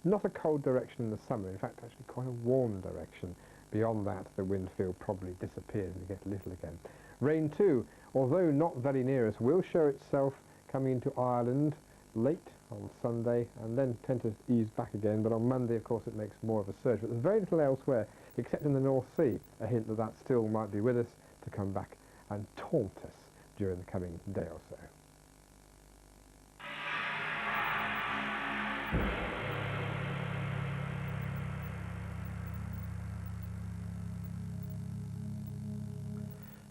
[SPEAKER 30] Not a cold direction in the summer, in fact, actually quite a warm direction. Beyond that, the wind field probably disappears and you get little again. Rain too, although not very near us, will show itself coming into Ireland late on Sunday and then tend to ease back again, but on Monday, of course, it makes more of a surge. But there's very little elsewhere, except in the North Sea, a hint that that still might be with us to come back and taunt us during the coming day or so.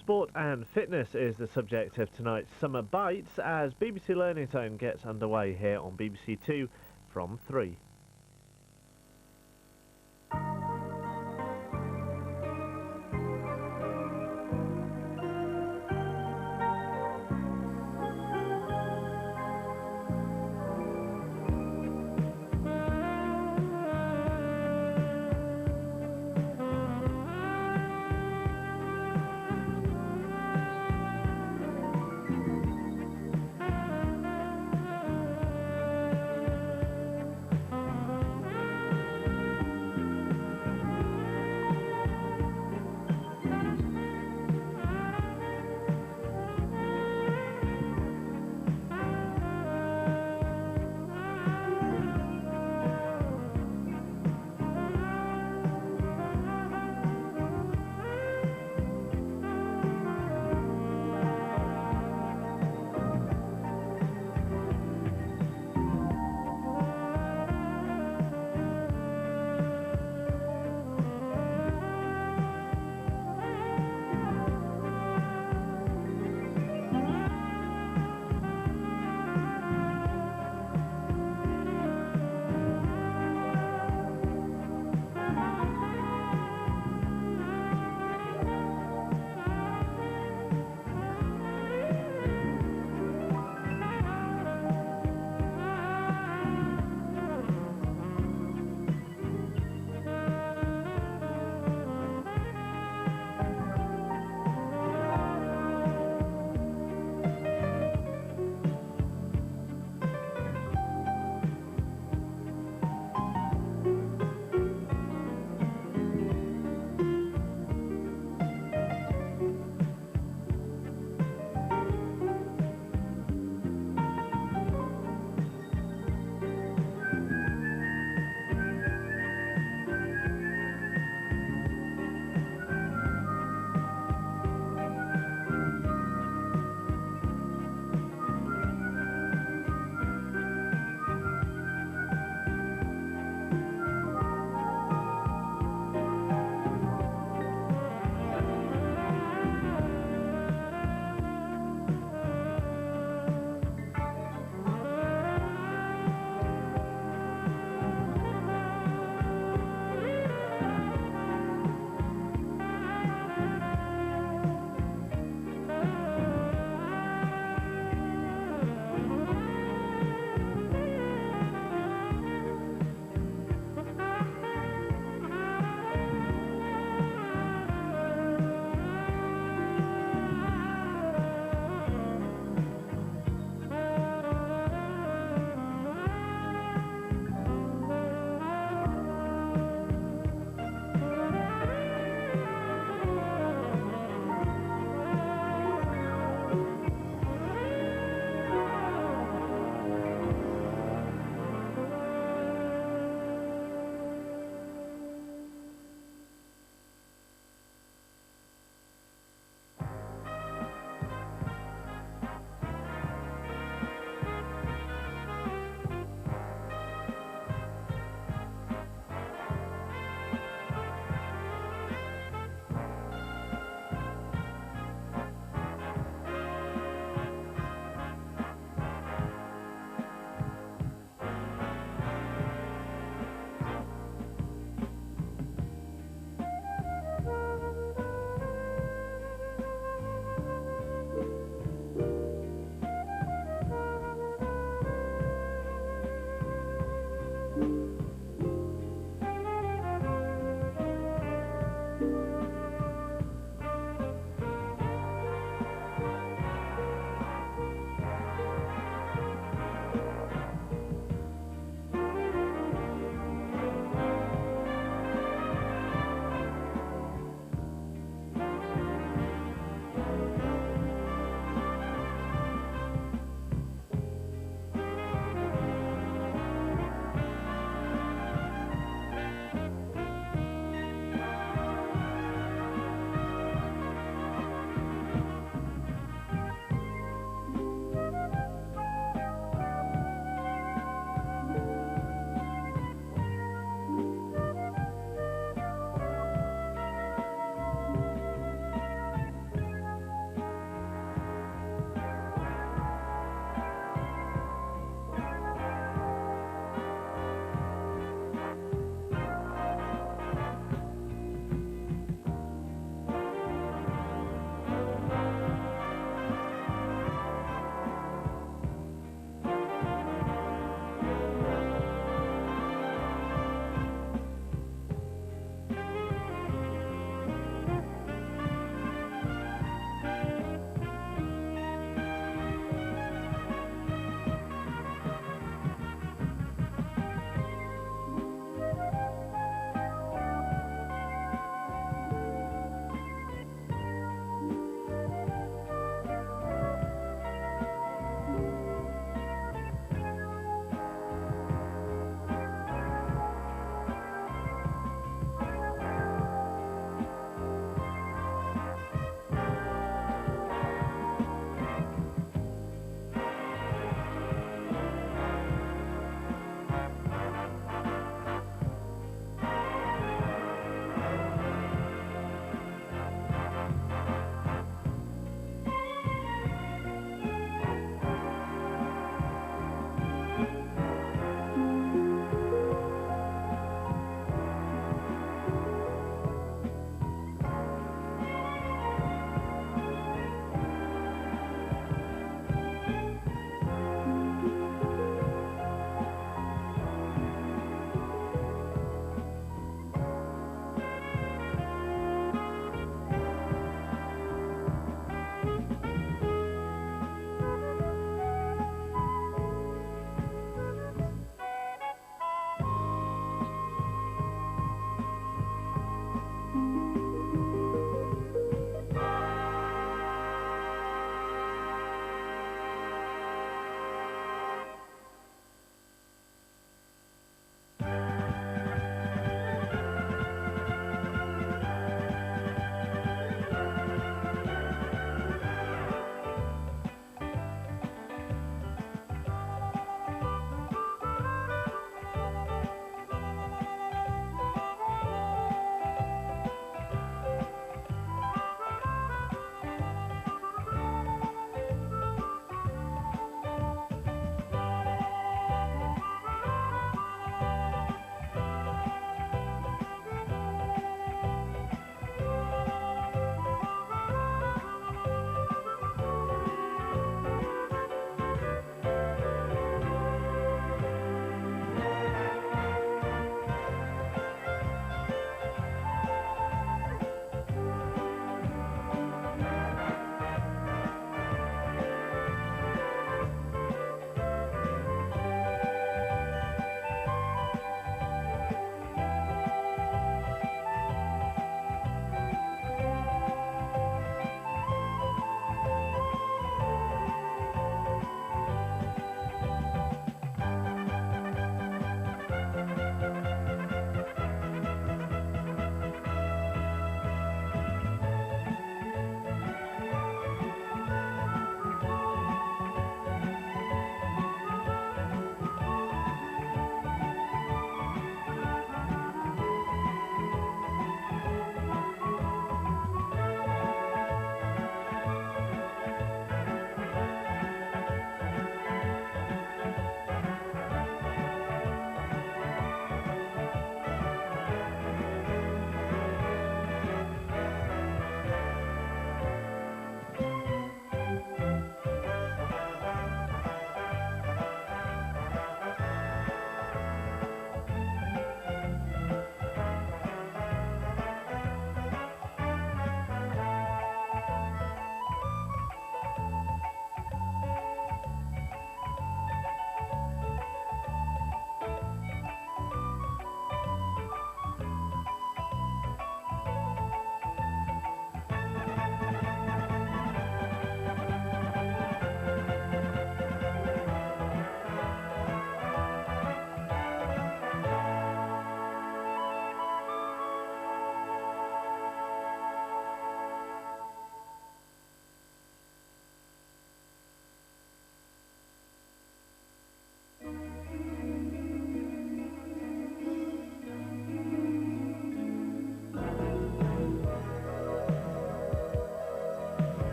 [SPEAKER 15] Sport and fitness is the subject of tonight's Summer Bites as BBC Learning Zone gets underway here on BBC Two from 3.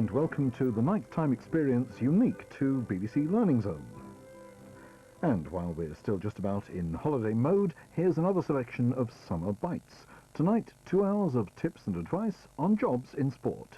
[SPEAKER 1] and welcome to the nighttime experience unique to BBC Learning Zone. And while we're still just about in holiday mode, here's another selection of Summer Bites. Tonight, 2 hours of tips and advice on jobs in sport.